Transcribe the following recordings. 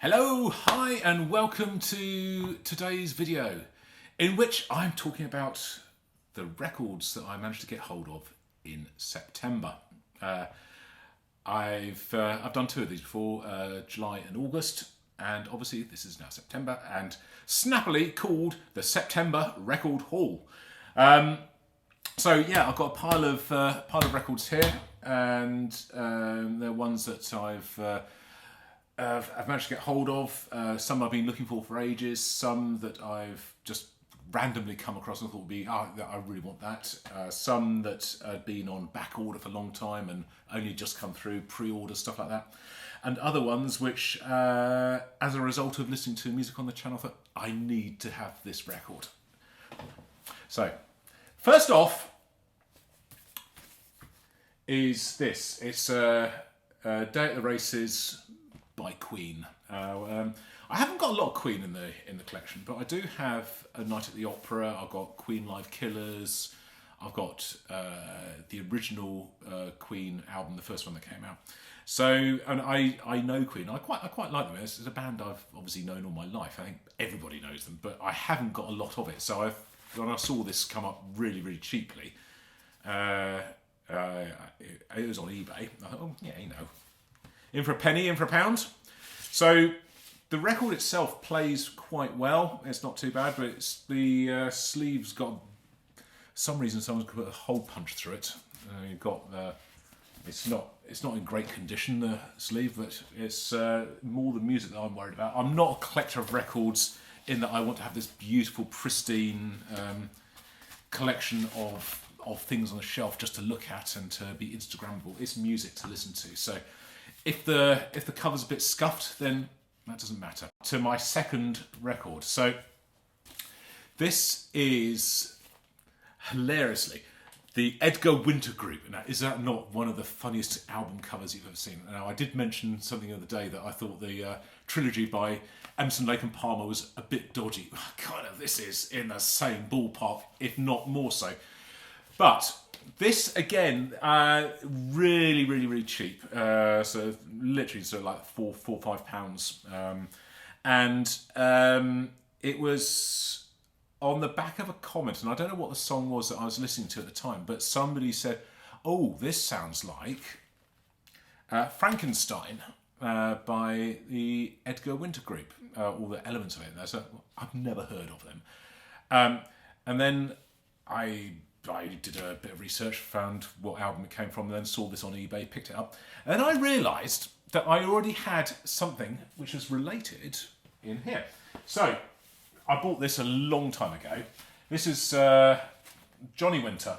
Hello, hi and welcome to today's video in which I'm talking about the records that I managed to get hold of in September. I've done two of these before, July and August, and obviously this is now September and snappily called the September Record Haul. So yeah, I've got a pile of records here, and they're ones that I've managed to get hold of. Some I've been looking for ages. Some that I've just randomly come across and thought would be, I really want that. Some that had been on back order for a long time and only just come through, pre-order, stuff like that. And other ones which, as a result of listening to music on the channel, I thought, I need to have this record. So, first off is this. It's Day at the Races by Queen. I haven't got a lot of Queen in the collection, but I do have A Night at the Opera. I've got Queen Live Killers. I've got the original Queen album, the first one that came out. So, and I know Queen. I quite like them. It's a band I've obviously known all my life. I think everybody knows them, but I haven't got a lot of it. So when I saw this come up really, really cheaply, it was on eBay. I thought, oh yeah, you know, in for a penny, in for a pound. So the record itself plays quite well. It's not too bad, but it's the sleeve's got, for some reason someone's put a hole punch through it. You've got it's not in great condition, the sleeve, but it's more the music that I'm worried about. I'm not a collector of records in that I want to have this beautiful, pristine collection of things on the shelf just to look at and to be Instagrammable. It's music to listen to. So if the cover's a bit scuffed, then that doesn't matter. To my second record. So this is, hilariously, the Edgar Winter Group. Now, is that not one of the funniest album covers you've ever seen? Now, I did mention something the other day that I thought the trilogy by Emerson, Lake and Palmer was a bit dodgy. Kind of, this is in the same ballpark, if not more so. But this, again, really, really, really cheap. So literally, so like £4 or £5. And it was on the back of a comment, and I don't know what the song was that I was listening to at the time, but somebody said, oh, this sounds like Frankenstein by the Edgar Winter Group, all the elements of it. And so I've never heard of them. And then I did a bit of research, found what album it came from, and then saw this on eBay, picked it up. And I realised that I already had something which was related in here. So I bought this a long time ago. This is Johnny Winter.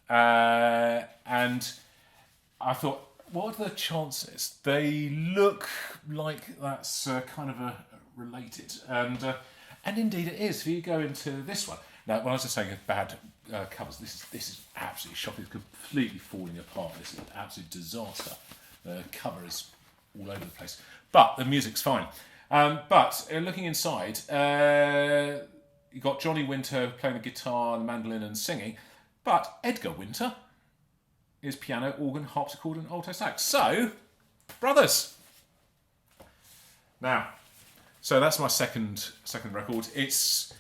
And I thought, what are the chances? They look like that's kind of a related. And indeed it is. If you go into this one. Now, when I was just saying bad covers, this is absolutely shocking. It's completely falling apart. This is an absolute disaster. The cover is all over the place. But the music's fine. But looking inside, you've got Johnny Winter playing the guitar, the mandolin and singing. But Edgar Winter is piano, organ, harpsichord and alto sax. So, brothers. Now, so that's my second record. It's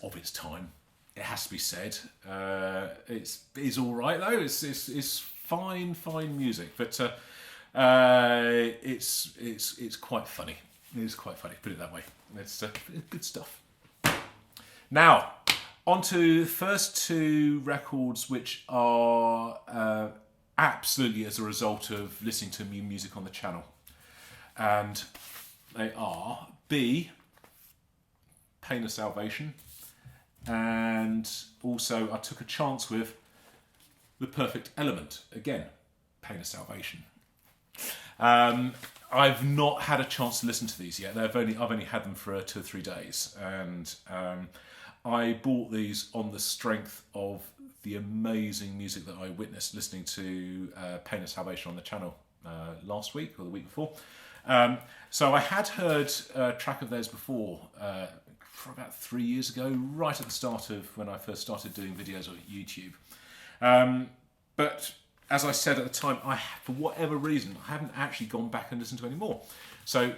of its time. It has to be said. It's all right though. It's fine music, but it's quite funny. It is quite funny. Put it that way. It's good stuff. Now, on to the first two records, which are absolutely as a result of listening to new music on the channel, and they are B, Pain of Salvation, and also I took a chance with The Perfect Element, again, Pain of Salvation. I've not had a chance to listen to these yet. I've only had them for 2 or 3 days, and I bought these on the strength of the amazing music that I witnessed listening to Pain of Salvation on the channel last week or the week before. So I had heard a track of theirs before, for about 3 years ago, right at the start of when I first started doing videos on YouTube. But as I said at the time, for whatever reason, I haven't actually gone back and listened to any more. So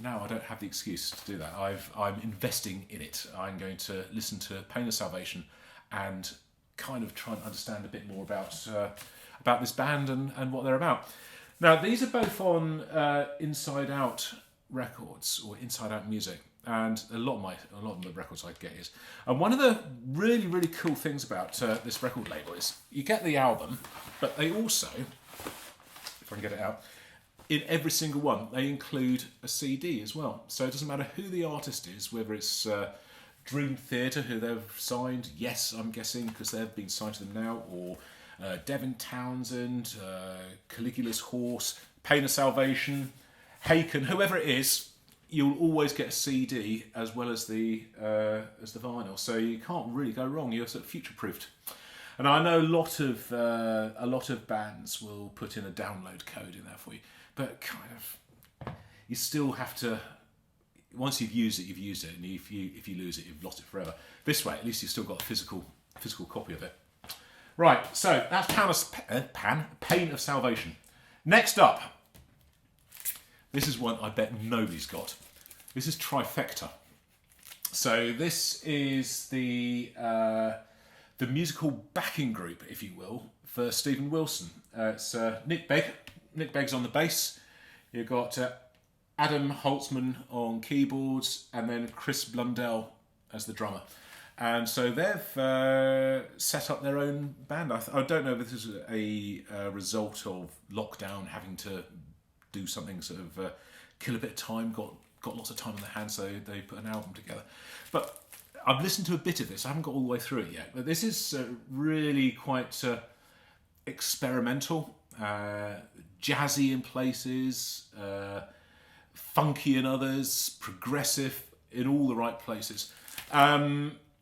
now I don't have the excuse to do that. I'm investing in it. I'm going to listen to Pain of Salvation and kind of try and understand a bit more about this band and what they're about. Now, these are both on Inside Out Records or Inside Out Music, and a lot of the records I get is. And one of the really, really cool things about this record label is you get the album, but they also, if I can get it out, in every single one they include a CD as well. So it doesn't matter who the artist is, whether it's Dream Theater, who they've signed, yes, I'm guessing, because they've been signed to them now, or Devin Townsend, Caligula's Horse, Pain of Salvation, Haken, whoever it is, you'll always get a CD as well as the vinyl. So you can't really go wrong. You're sort of future-proofed. And I know a lot of bands will put in a download code in there for you, but kind of you still have to. Once you've used it, you've used it, and if you lose it, you've lost it forever. This way, at least you've still got a physical copy of it. Right, so that's Pain of Salvation. Next up, this is one I bet nobody's got. This is Trifecta. So this is the musical backing group, if you will, for Stephen Wilson. It's Nick Begg. Nick Begg's on the bass. You've got Adam Holtzman on keyboards, and then Chris Blundell as the drummer. And so they've set up their own band. I don't know if this is a result of lockdown, having to do something sort of kill a bit of time, got lots of time on their hands, so they put an album together. But I've listened to a bit of this. I haven't got all the way through it yet. But this is really quite experimental, jazzy in places, funky in others, progressive in all the right places.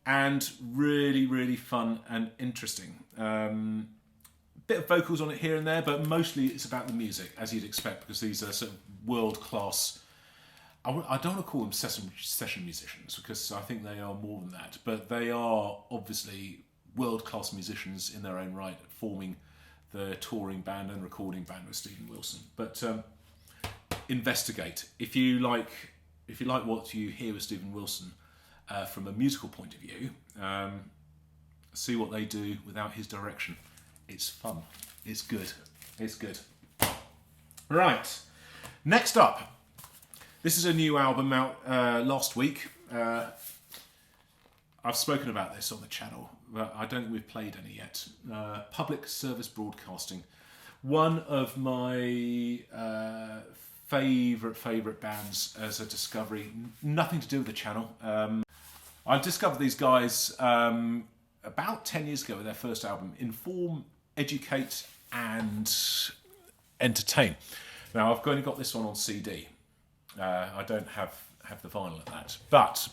And really, really fun and interesting. Bit of vocals on it here and there, but mostly it's about the music, as you'd expect, because these are sort of world-class. I don't want to call them session musicians, because I think they are more than that, but they are obviously world-class musicians in their own right, forming the touring band and recording band with Stephen Wilson. But investigate. If you like what you hear with Stephen Wilson, from a musical point of view, see what they do without his direction. It's fun. It's good. It's good. Right. Next up. This is a new album out last week. I've spoken about this on the channel, but I don't think we've played any yet. Public Service Broadcasting. One of my favourite bands as a discovery. Nothing to do with the channel. I discovered these guys about 10 years ago with their first album, Inform, Educate and Entertain. Now, I've only got this one on CD. I don't have the vinyl of that. But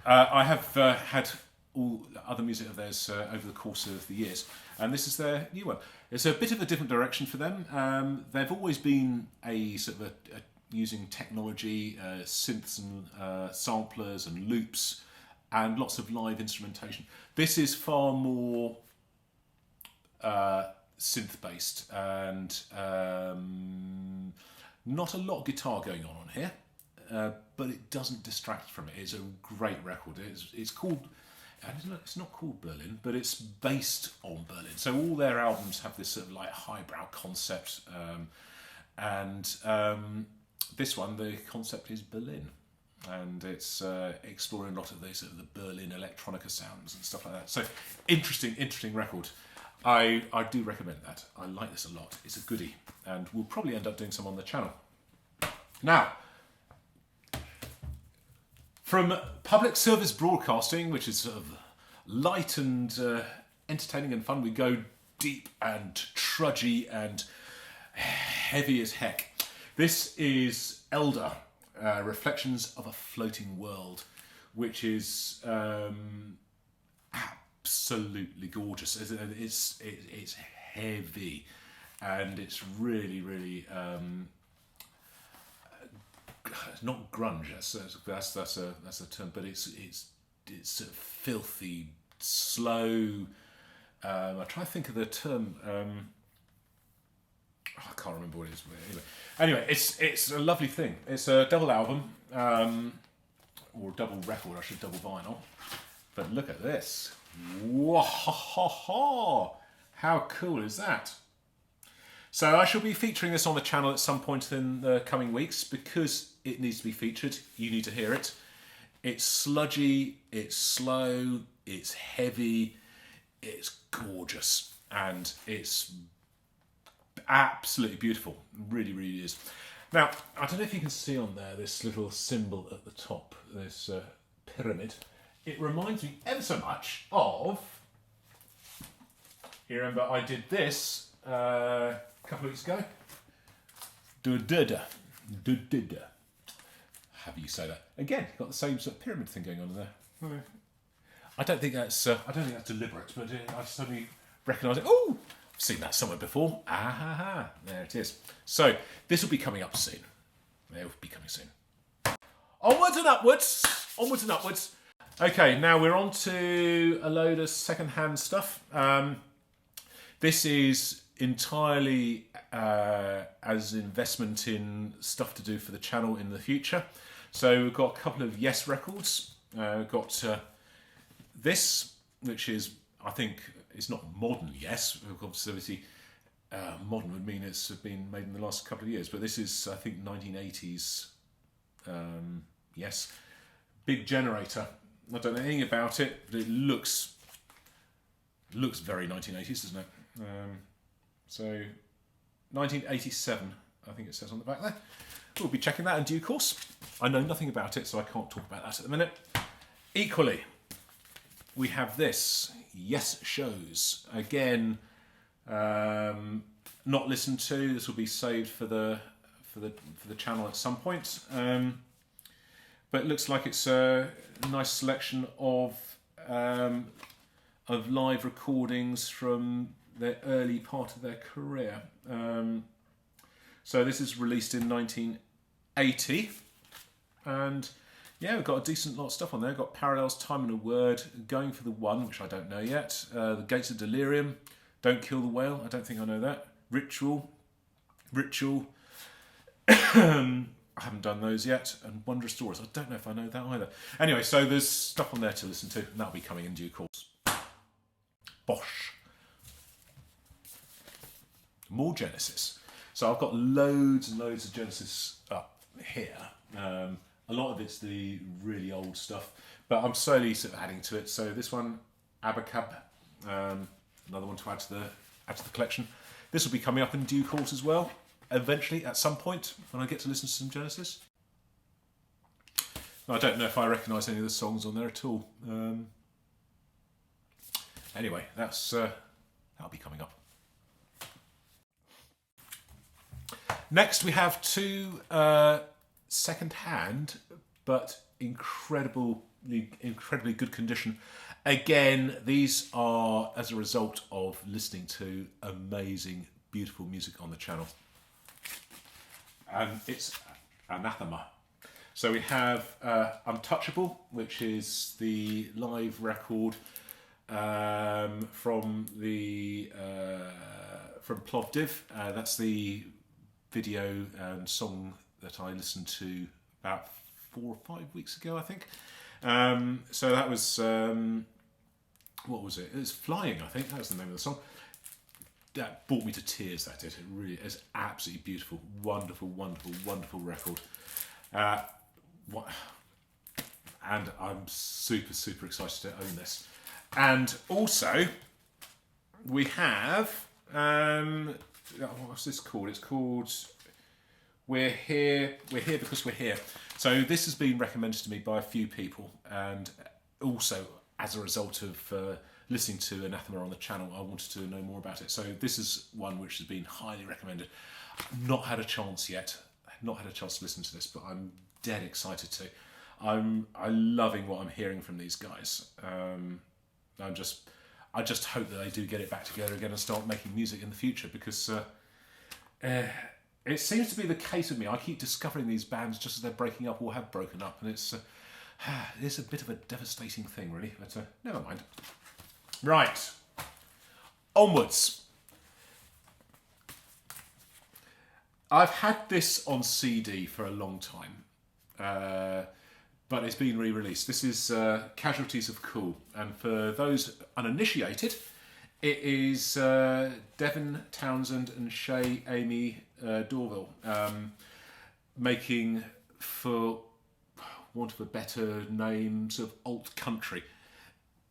I have had all other music of theirs over the course of the years. And this is their new one. It's a bit of a different direction for them. They've always been a sort of a using technology, synths and samplers and loops, and lots of live instrumentation. This is far more synth-based, and not a lot of guitar going on here, but it doesn't distract from it. It's a great record. It's called, it's not called Berlin, but it's based on Berlin. So all their albums have this sort of like highbrow concept, and this one, the concept is Berlin, and it's exploring a lot of the Berlin electronica sounds and stuff like that. So interesting record. I do recommend that. I like this a lot. It's a goodie, and we'll probably end up doing some on the channel. Now, from Public Service Broadcasting, which is sort of light and entertaining and fun, we go deep and trudgy and heavy as heck. This is Elder, Reflections of a Floating World, which is absolutely gorgeous. It's heavy, and it's really not grunge. That's a term, but it's sort of filthy, slow, I try to think of the term. I can't remember what it is. Anyway, it's a lovely thing. It's a double album, or double record, I should, double vinyl. But look at this. Whoa, how cool is that? So I shall be featuring this on the channel at some point in the coming weeks because it needs to be featured. You need to hear it. It's sludgy, it's slow, it's heavy, it's gorgeous, and it's absolutely beautiful. Really, really is. Now, I don't know if you can see on there this little symbol at the top, this pyramid. It reminds me ever so much of, you remember I did this a couple of weeks ago. How do you say that? Again, got the same sort of pyramid thing going on there. I don't think that's deliberate, but I suddenly recognise it. Oh, I've seen that somewhere before. Ah, there it is. So this will be coming up soon. It will be coming soon. Onwards and upwards. Onwards and upwards. Okay, now we're on to a load of second-hand stuff. This is entirely as investment in stuff to do for the channel in the future. So we've got a couple of Yes records. We've got this, which is, I think, it's not modern Yes. Obviously, modern would mean it's been made in the last couple of years, but this is, I think, 1980s Yes. Big generator. I don't know anything about it, but it looks very 1980s, doesn't it? So 1987, I think it says on the back there. We'll be checking that in due course. I know nothing about it, so I can't talk about that at the minute. Equally, we have this, Yes Shows. Again, not listened to. This will be saved for the channel at some point. But it looks like it's a nice selection of live recordings from their early part of their career. So this is released in 1980, and yeah, we've got a decent lot of stuff on there. We've got Parallels, Time and a Word, Going for the One, which I don't know yet, The Gates of Delirium, Don't Kill the Whale, I don't think I know that, Ritual, I haven't done those yet, and Wondrous Stories, I don't know if I know that either. Anyway, so there's stuff on there to listen to, and that'll be coming in due course. Bosh. More Genesis. So I've got loads and loads of Genesis up here. A lot of it's the really old stuff, but I'm slowly sort of adding to it. So this one, Abba Cup, another one to add to the collection. This will be coming up in due course as well, eventually at some point when I get to listen to some Genesis. I don't know if I recognise any of the songs on there at all. Anyway, that'll be coming up. Next, we have two second-hand but incredibly good condition. Again, these are as a result of listening to amazing, beautiful music on the channel. And it's Anathema. So we have Untouchable, which is the live record from Plovdiv. That's the video and song that I listened to about 4 or 5 weeks ago, I think. So that was, what was it? It was Flying, I think. That was the name of the song. That brought me to tears, that did. It really is absolutely beautiful. Wonderful, wonderful, wonderful record. And I'm super, super excited to own this. And also, we have, what's this called? It's called We're Here Because We're Here. So this has been recommended to me by a few people, and also as a result of listening to Anathema on the channel, I wanted to know more about it. So this is one which has been highly recommended. I've not had a chance yet. I've not had a chance to listen to this, but I'm dead excited to. I'm loving what I'm hearing from these guys. I just hope that they do get it back together again and start making music in the future, because it seems to be the case with me. I keep discovering these bands just as they're breaking up or have broken up, and it's a bit of a devastating thing, really, but never mind. Right, Onwards. I've had this on CD for a long time, but it's been re-released. This is Casualties of Cool, and for those uninitiated, it is Devin Townsend and Shay Amy Dorville making, for want of a better name, sort of alt country.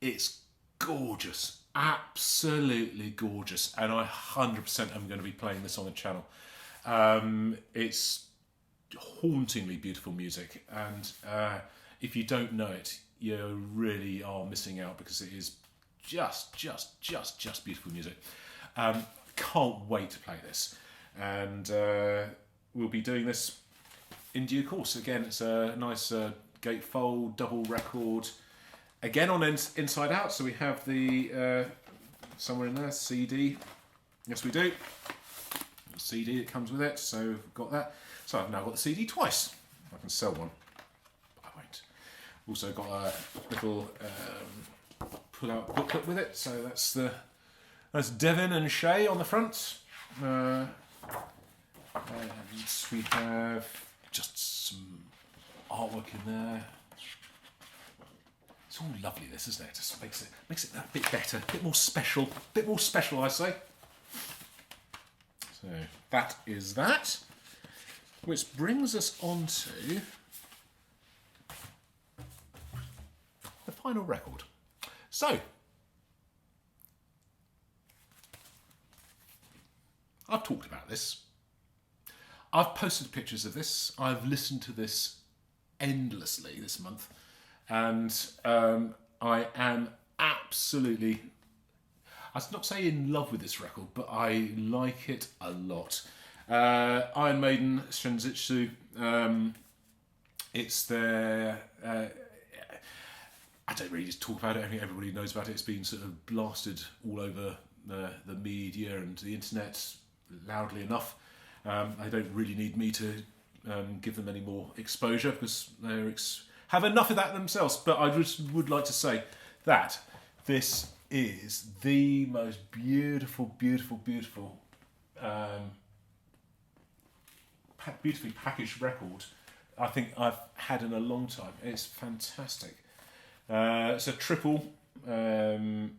It's gorgeous, absolutely gorgeous, and I 100% am going to be playing this on the channel. It's hauntingly beautiful music, and if you don't know it, you really are missing out, because it is just beautiful music. Can't wait to play this, and we'll be doing this in due course. Again, it's a nice gatefold double record, again on inside out, so we have the somewhere in there CD. Yes, we do. CD that comes with it, so we've got that. So I've now got the CD twice. I can sell one, but I won't. Also got a little pull-out booklet with it, so that's Devin and Shay on the front, and we have just some artwork in there. It's all lovely, this, isn't it? It just makes it that bit better, a bit more special, I say. So that is that, which brings us on to the final record. So, I've talked about this. I've posted pictures of this. I've listened to this endlessly this month, and I am absolutely, I'd not say in love with this record, but I like it a lot. Iron Maiden, Shenzitsu. It's their... I don't really just talk about it. I think everybody knows about it. It's been sort of blasted all over the media and the internet loudly enough. They don't really need me to give them any more exposure, because they have enough of that themselves. But I just would like to say that this is the most beautiful, beautifully packaged record I think I've had in a long time. It's fantastic. It's a triple. It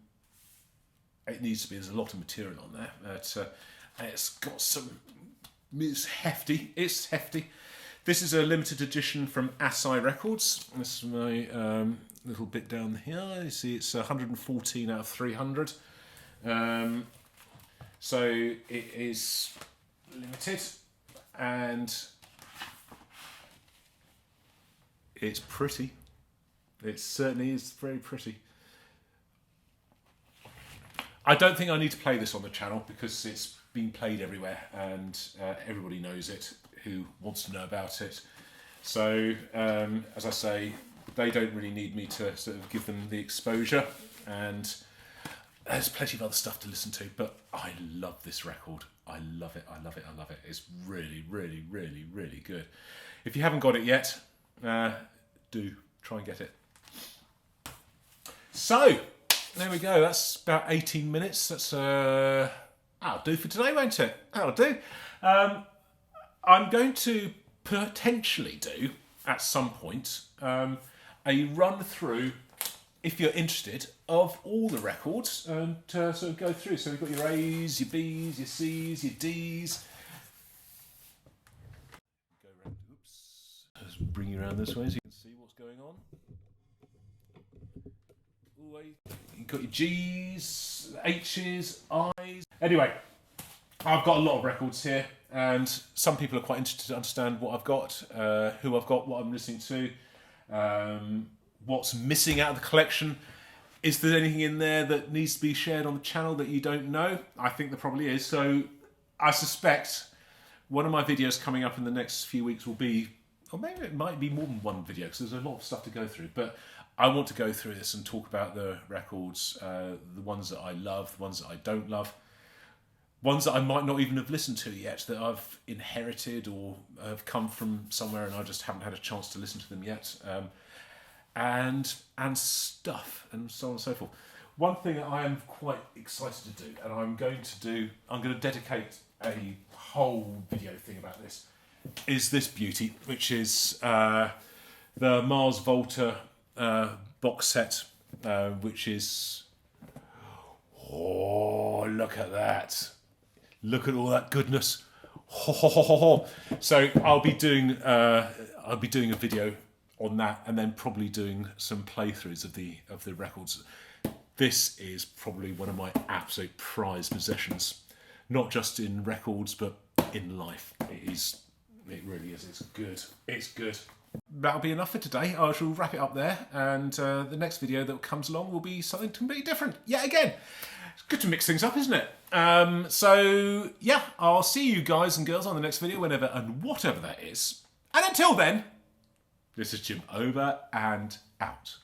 needs to be. There's a lot of material on there. It's got some. It's hefty. This is a limited edition from Asai Records. This is my little bit down here. You see, it's 114 out of 300. So it is limited, and it's pretty. It certainly is very pretty. I don't think I need to play this on the channel, because it's been played everywhere, and everybody knows it who wants to know about it. So, as I say, they don't really need me to sort of give them the exposure, and there's plenty of other stuff to listen to, but I love this record. I love it. It's really good. If you haven't got it yet, do try and get it. So, there we go. That's about 18 minutes. That's that'll do for today, won't it? That'll do. I'm going to potentially do, at some point, a run through, if you're interested, of all the records, and sort of go through. So we've got your A's, your B's, your C's, your D's. Go around. Oops. Just bring you around this way so you can see what's going on. You've got your G's, H's, I's. Anyway, I've got a lot of records here, and some people are quite interested to understand what I've got, who I've got, what I'm listening to, what's missing out of the collection. Is there anything in there that needs to be shared on the channel that you don't know? I think there probably is. So I suspect one of my videos coming up in the next few weeks will be, or maybe it might be more than one video, because there's a lot of stuff to go through. But I want to go through this and talk about the records, the ones that I love, the ones that I don't love, ones that I might not even have listened to yet, that I've inherited or have come from somewhere and I just haven't had a chance to listen to them yet, and stuff, and so on and so forth. one thing that I am quite excited to do, and I'm going to dedicate a whole video thing about this, is this beauty, which is the Mars Volta box set, which is... Oh, look at that. Look at all that goodness. Ho, ho, ho, ho, ho. So I'll be doing a video on that, and then probably doing some playthroughs of the records. This is probably one of my absolute prized possessions, not just in records but in life. It really is. It's good. It's good. That'll be enough for today. I shall wrap it up there, and the next video that comes along will be something completely different yet again. It's good to mix things up, isn't it? So yeah, I'll see you guys and girls on the next video, whenever and whatever that is. And until then, this is Jim, over and out.